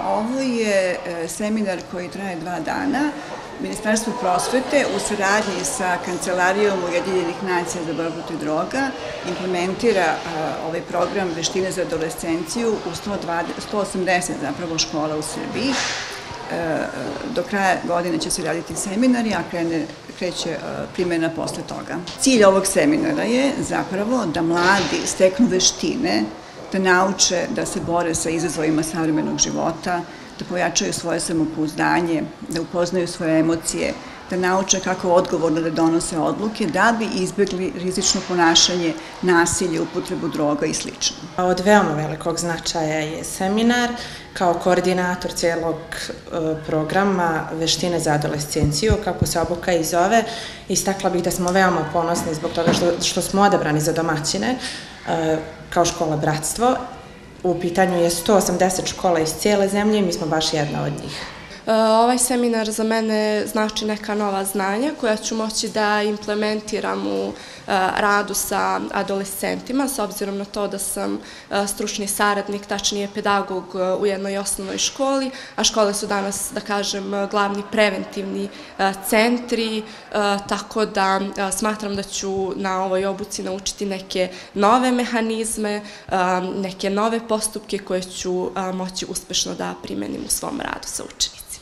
Ovo je seminar koji traje 2 dana. Ministarstvo prosvete u saradnji sa Kancelarijom Ujedinjenih nacija za borbu protiv droga implementira ovaj program veštine za adolescenciju u 180 zapravo škola u Srbiji. Do kraja godine će se raditi seminari, a kreće primjena posle toga. Cilj ovog seminara je zapravo da mladi steknu veštine, da nauče da se bore sa izazovima savremenog života, da pojačaju svoje samopouzdanje, da upoznaju svoje emocije, da nauče kako odgovorno da donose odluke da bi izbjegli rizično ponašanje, nasilje, upotrebu droga i sl. Od veoma velikog značaja je seminar. Kao koordinator cijelog programa Veštine za adolescenciju, kako se obuka i zove, istakla bih da smo veoma ponosni zbog toga što smo odabrani za domaćine kao škola Bratstvo. U pitanju je 180 škola iz cijele zemlje i mi smo baš jedna od njih. Ovaj seminar za mene znači neka nova znanja koja ću moći da implementiram u radu sa adolescentima, s obzirom na to da sam stručni saradnik, tačnije pedagog u jednoj osnovnoj školi, a škole su danas, da kažem, glavni preventivni centri, tako da smatram da ću na ovoj obuci naučiti neke nove mehanizme, neke nove postupke koje ću moći uspešno da primenim u svom radu sa učenicima.